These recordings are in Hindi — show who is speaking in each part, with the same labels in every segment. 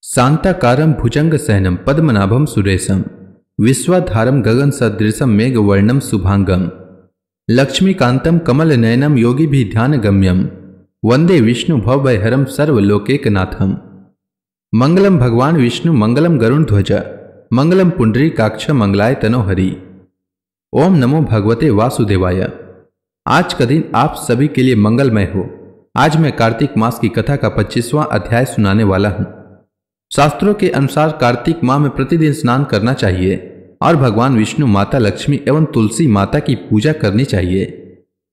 Speaker 1: शांताकारं भुजंगशयनं पद्मनाभं सुरेशं विश्वाधारं गगनसदृशं मेघवर्णं शुभांगं लक्ष्मीकान्तं कमलनयनं योगिभिर्ध्यानगम्यं वंदे विष्णु भवभयहरं सर्वलोकैकनाथं। मंगलम भगवान विष्णु मंगलम गरुड़ध्वज मंगलम पुंडरीकाक्ष मंगलाय तनोहरि। ओम नमो भगवते वासुदेवाय। आज का दिन आप सभी के लिए मंगलमय हो। आज मैं कार्तिक मास की कथा का 25वां अध्याय सुनाने वाला हूं। शास्त्रों के अनुसार कार्तिक माह में प्रतिदिन स्नान करना चाहिए और भगवान विष्णु, माता लक्ष्मी एवं तुलसी माता की पूजा करनी चाहिए।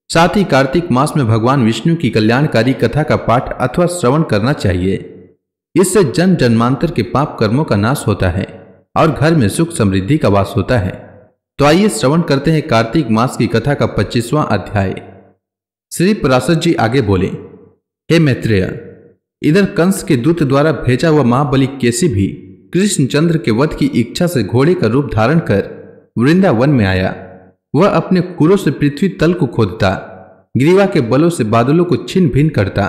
Speaker 1: साथ ही कार्तिक मास में भगवान विष्णु की कल्याणकारी कथा का पाठ अथवा श्रवण करना चाहिए। इससे जन्म जन्मांतर के पाप कर्मों का नाश होता है और घर में सुख समृद्धि का वास होता है। तो आइए श्रवण करते हैं कार्तिक मास की कथा का 25वां अध्याय। श्री पराशर जी आगे बोले, हे मैत्रेय, इधर कंस के दूत द्वारा भेजा हुआ महाबली केसी भी कृष्णचंद्र के वध की इच्छा से घोड़े का रूप धारण कर वृंदावन में आया। वह अपने कुरों से पृथ्वी तल को खोदता, ग्रीवा के बलों से बादलों को छिन्न भिन्न करता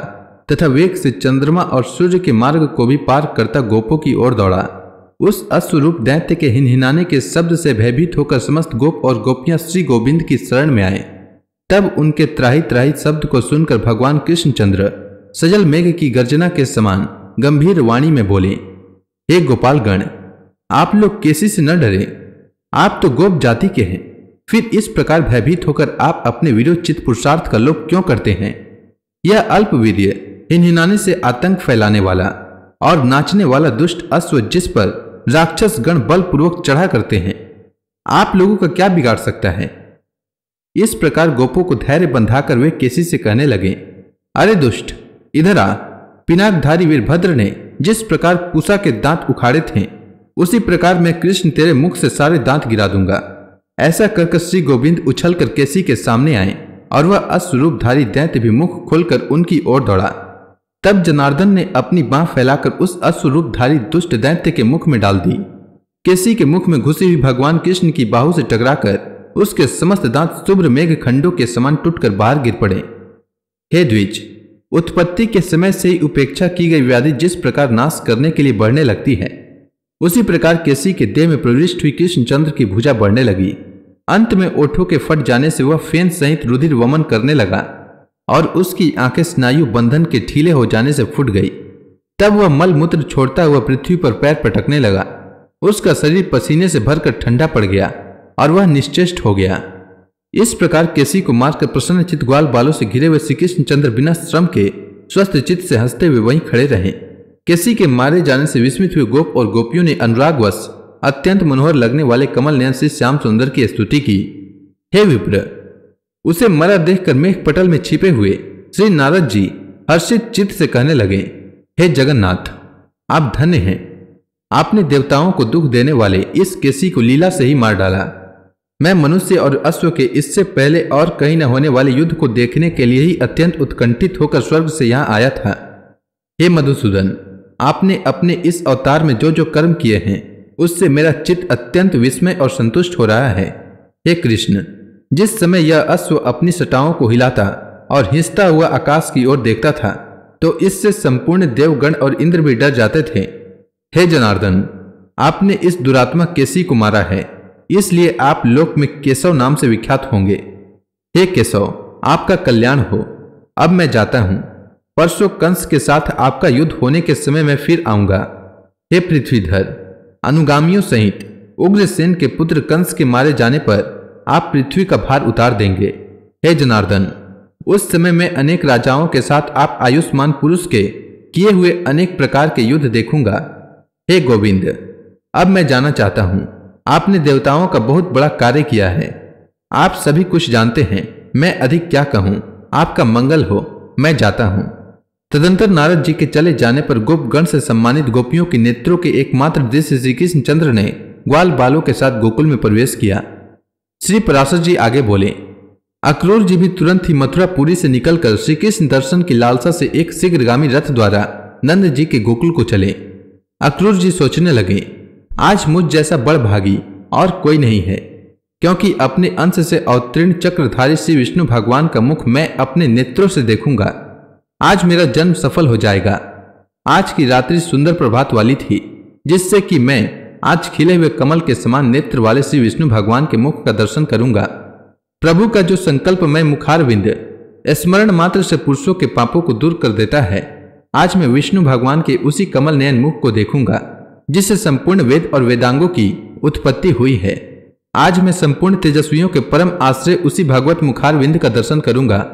Speaker 1: तथा वेग से चंद्रमा और सूर्य के मार्ग को भी पार करता गोपों की ओर दौड़ा। उस अश्वरूप दैत्य के हिनहिनाने के शब्द से भयभीत होकर समस्त गोप और गोपियां श्री गोविंद की शरण में आए। तब उनके त्राही त्राही शब्द को सुनकर भगवान कृष्णचंद्र सजल मेघ की गर्जना के समान गंभीर वाणी में बोले, हे गोपालगण, आप लोग केसी से न डरे, आप तो गोप जाति के हैं। फिर इस प्रकार भयभीत होकर आप अपने विरोचित पुरुषार्थ का लोप क्यों करते हैं? यह अल्पवीर्य, हिनहिनाने से आतंक फैलाने वाला और नाचने वाला दुष्ट अश्व जिस पर राक्षस गण बलपूर्वक चढ़ा करते हैं, आप लोगों का क्या बिगाड़ सकता है? इस प्रकार गोपों को धैर्य बंधाकर वे केसी से कहने लगे, अरे दुष्ट, इधर आ। पिनाकधारी वीरभद्र ने जिस प्रकार पूषा के दांत उखाड़े थे, उसी प्रकार मैं कृष्ण तेरे मुख से सारे दांत गिरा दूंगा। ऐसा कहकर श्री गोविंद उछलकर केसी के सामने आए और वह अश्वरूपधारी दैत्य भी मुख खोलकर उनकी ओर दौड़ा। तब जनार्दन ने अपनी बांह फैलाकर उस अश्वरूपधारी दुष्ट दैत्य के मुख में डाल दी। केसी के मुख में घुसी हुई भगवान कृष्ण की बाहु से टकराकर उसके समस्त दांत शुभ्र मेघ खंडों के समान टूटकर बाहर गिर पड़े। हे द्विज, उत्पत्ति के समय से ही उपेक्षा की गई व्याधि जिस प्रकार नाश करने के लिए बढ़ने लगती है, उसी प्रकार केसी के देह में प्रविष्ट हुई कृष्णचंद्र की भुजा बढ़ने लगी। अंत में ओठों के फट जाने से वह फेन सहित रुधिर वमन करने लगा और उसकी आंखें स्नायु बंधन के ढीले हो जाने से फूट गई। तब वह मल मूत्र छोड़ता हुआ पृथ्वी पर पैर पटकने लगा। उसका शरीर पसीने से भरकर ठंडा पड़ गया और वह निश्चेष्ट हो गया। इस प्रकार केसी को मारकर प्रसन्न चित्त ग्वाल बालों से घिरे हुए श्री कृष्णचंद्र बिना श्रम के स्वस्थ चित्त से हंसते हुए वहीं खड़े रहे। केसी के मारे जाने से विस्मित हुए गोप और गोपियों ने अनुरागवश अत्यंत मनोहर लगने वाले कमल नयन श्री श्याम सुंदर की स्तुति की। हे विप्र, उसे मरा देखकर मेघ पटल में छिपे हुए श्री नारद जी हर्षित चित्त से कहने लगे, हे जगन्नाथ, आप धन्य हैं। आपने देवताओं को दुख देने वाले इस केसी को लीला से ही मार डाला। मैं मनुष्य और अश्व के इससे पहले और कहीं न होने वाले युद्ध को देखने के लिए ही अत्यंत उत्कंठित होकर स्वर्ग से यहाँ आया था। हे मधुसूदन, आपने अपने इस अवतार में जो जो कर्म किए हैं, उससे मेरा चित्त अत्यंत विस्मय और संतुष्ट हो रहा है। हे कृष्ण, जिस समय यह अश्व अपनी सटाओं को हिलाता और हिंसता हुआ आकाश की ओर देखता था, तो इससे संपूर्ण देवगण और इंद्र भी डर जाते थे। हे जनार्दन, आपने इस दुरात्मा केसी को मारा है, इसलिए आप लोक में केशव नाम से विख्यात होंगे। हे केशव, आपका कल्याण हो। अब मैं जाता हूं। परसों कंस के साथ आपका युद्ध होने के समय मैं फिर आऊंगा। हे पृथ्वीधर, अनुगामियों सहित उग्रसेन के पुत्र कंस के मारे जाने पर आप पृथ्वी का भार उतार देंगे। हे जनार्दन, उस समय मैं अनेक राजाओं के साथ आप आयुष्मान पुरुष के किए हुए अनेक प्रकार के युद्ध देखूंगा। हे गोविंद, अब मैं जाना चाहता हूं। आपने देवताओं का बहुत बड़ा कार्य किया है। आप सभी कुछ जानते हैं, मैं अधिक क्या कहूं। आपका मंगल हो, मैं जाता हूं। तदंतर नारद जी के चले जाने पर गोपगण से सम्मानित गोपियों के नेत्रों के एकमात्र दृश्य श्री कृष्णचंद्र ने ग्वाल बालों के साथ गोकुल में प्रवेश किया। श्री पराशर जी आगे बोले, अक्रूर जी भी तुरंत ही मथुरापुरी से निकलकर श्री कृष्ण दर्शन की लालसा से एक शीघ्रगामी रथ द्वारा नंद जी के गोकुल को चले। अक्रूर जी सोचने लगे, आज मुझ जैसा बड़भागी और कोई नहीं है, क्योंकि अपने अंश से अवतीर्ण चक्रधारी श्री विष्णु भगवान का मुख मैं अपने नेत्रों से देखूंगा। आज मेरा जन्म सफल हो जाएगा। आज की रात्रि सुंदर प्रभात वाली थी, जिससे कि मैं आज खिले हुए कमल के समान नेत्र वाले श्री विष्णु भगवान के मुख का दर्शन करूंगा। प्रभु का जो संकल्पमय मुखारविंद स्मरण मात्र से पुरुषों के पापों को दूर कर देता है, आज मैं विष्णु भगवान के उसी कमल नयन मुख को देखूंगा जिससे संपूर्ण वेद और वेदांगों की उत्पत्ति हुई है। आज मैं संपूर्ण तेजस्वियों के परम आश्रय उसी भगवत मुखारविंद का दर्शन करूंगा।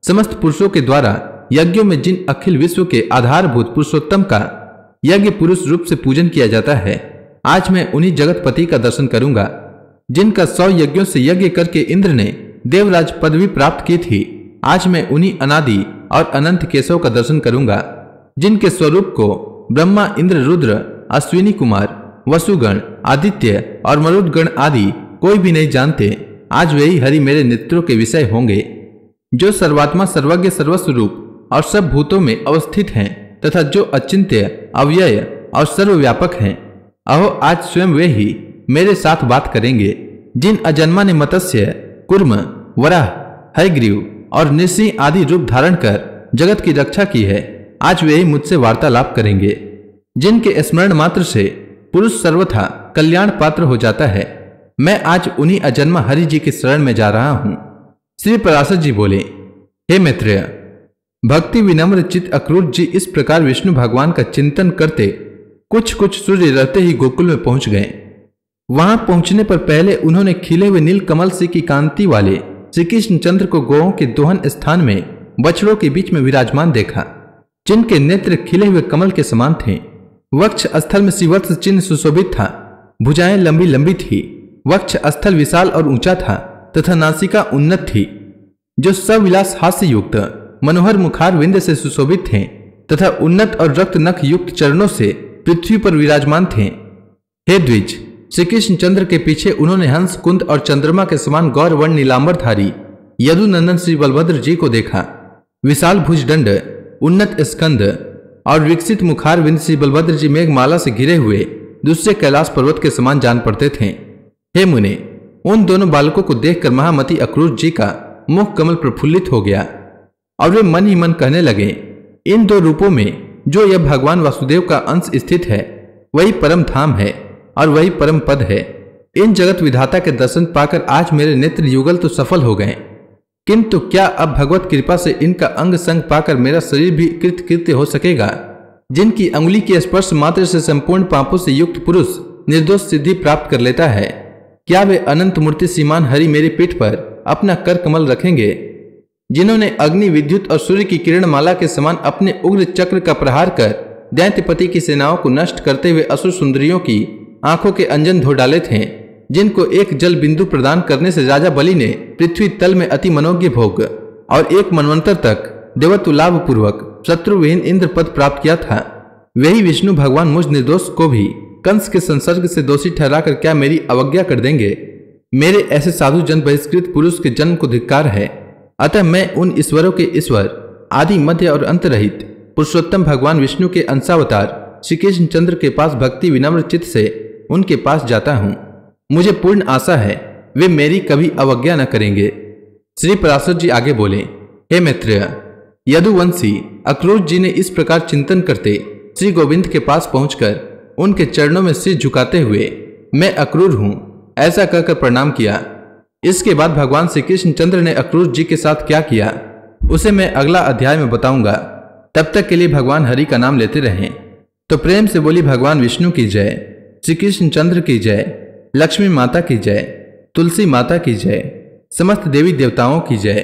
Speaker 1: समस्त पुरुषों के द्वारा यज्ञों में जिन अखिल विश्व के आधारभूत पुरुषोत्तम का यज्ञ पुरुष रूप से पूजन किया जाता है, आज मैं उन्हीं जगतपति का दर्शन करूंगा जिनका 100 यज्ञों से यज्ञ करके इंद्र ने देवराज पदवी प्राप्त की थी। आज मैं उन्हीं अनादि और अनंत केशव का दर्शन करूंगा जिनके स्वरूप को ब्रह्मा, इंद्र, रुद्र, अश्विनी कुमार, वसुगण, आदित्य और मरुदगण आदि कोई भी नहीं जानते। आज वही हरि मेरे नेत्रों के विषय होंगे, जो सर्वात्मा, सर्वज्ञ, सर्वस्वरूप और सब भूतों में अवस्थित हैं तथा जो अचिंत्य, अव्यय और सर्वव्यापक हैं। अहो, आज स्वयं वे ही मेरे साथ बात करेंगे जिन अजन्मा ने मत्स्य, कुर्म, वराह, हयग्रीव और नृसिंह आदि रूप धारण कर जगत की रक्षा की है। आज वे ही मुझसे वार्तालाप करेंगे जिनके स्मरण मात्र से पुरुष सर्वथा कल्याण पात्र हो जाता है। मैं आज उन्हीं अजन्मा हरि जी के शरण में जा रहा हूं। श्री पराशर जी बोले, हे मैत्रेय, भक्ति विनम्र चित्त अक्रूर जी इस प्रकार विष्णु भगवान का चिंतन करते कुछ सूर्य रहते ही गोकुल में पहुंच गए। वहां पहुंचने पर पहले उन्होंने खिले हुए नील कमल से की कांति वाले श्री कृष्ण चंद्र को गौओं के दोहन स्थान में बछड़ों के बीच में विराजमान देखा, जिनके नेत्र खिले हुए कमल के समान थे। वक्ष स्थल में श्रीवत्स चिन्ह सुशोभित था, भुजाएं लंबी लंबी थी, वक्ष स्थल विशाल और ऊंचा था तथा नासिका उन्नत थी, जो सविलास हास्य युक्त मनोहर मुखारविंद से सुशोभित थे तथा उन्नत और रक्त नख युक्त चरणों से पृथ्वी पर विराजमान थे। हे द्विज, श्री कृष्ण चंद्र के पीछे उन्होंने हंस, कुंद और चंद्रमा के समान गौर वर्ण नीलांबरधारी यदुनंदन श्री बलभद्र जी को देखा। विशाल भुजदंड, उन्नत स्कंद और विकसित मुखारविंद श्री बलभद्र जी मेघमाला से घिरे हुए दूसरे कैलाश पर्वत के समान जान पड़ते थे। हे मुने, उन दोनों बालकों को देखकर महामती अक्रूर जी का मुख कमल प्रफुल्लित हो गया और वे मन ही मन कहने लगे, इन दो रूपों में जो यह भगवान वासुदेव का अंश स्थित है, वही परम धाम है और वही परम पद है। इन जगत विधाता के दर्शन पाकर आज मेरे नेत्र युगल तो सफल हो गए, किंतु क्या अब भगवत कृपा से इनका अंग संग पाकर मेरा शरीर भी कृतकृत्य हो सकेगा? जिनकी अंगुली के स्पर्श मात्र से संपूर्ण पापों से युक्त पुरुष निर्दोष सिद्धि प्राप्त कर लेता है, क्या वे अनंत मूर्ति श्रीमान हरि मेरी पीठ पर अपना कर कमल रखेंगे? जिन्होंने अग्नि, विद्युत और सूर्य की किरणमाला के समान अपने उग्र चक्र का प्रहार कर दैत्यपति की सेनाओं को नष्ट करते हुए असुर सुंदरियों की आंखों के अंजन धो डाले थे, जिनको एक जल बिंदु प्रदान करने से राजा बलि ने पृथ्वी तल में अति मनोज्ञ भोग और एक मनवंतर तक देवत्व लाभ पूर्वक शत्रुविहीन इंद्र पद प्राप्त किया था, वही विष्णु भगवान मुझ निर्दोष को भी कंस के संसर्ग से दोषी ठहराकर क्या मेरी अवज्ञा कर देंगे? मेरे ऐसे साधु जन बहिष्कृत पुरुष के जन्म को धिक्कार है। अतः मैं उन ईश्वरों के ईश्वर, आदि, मध्य और अंत रहित पुरुषोत्तम भगवान विष्णु के अंशावतार श्री कृष्ण चंद्र के पास भक्ति विनम्र चित्त से उनके पास जाता हूँ। मुझे पूर्ण आशा है वे मेरी कभी अवज्ञा न करेंगे। श्री पराशर जी आगे बोले, हे मैत्रेय, यदुवंशी अक्रूर जी ने इस प्रकार चिंतन करते श्री गोविंद के पास पहुंचकर उनके चरणों में सिर झुकाते हुए, मैं अक्रूर हूं, ऐसा कहकर प्रणाम किया। इसके बाद भगवान श्री कृष्ण चंद्र ने अक्रूर जी के साथ क्या किया, उसे मैं अगला अध्याय में बताऊंगा। तब तक के लिए भगवान हरि का नाम लेते रहें। तो प्रेम से बोली भगवान विष्णु की जय, श्री कृष्ण चंद्र की जय, लक्ष्मी माता की जय, तुलसी माता की जय, समस्त देवी देवताओं की जय।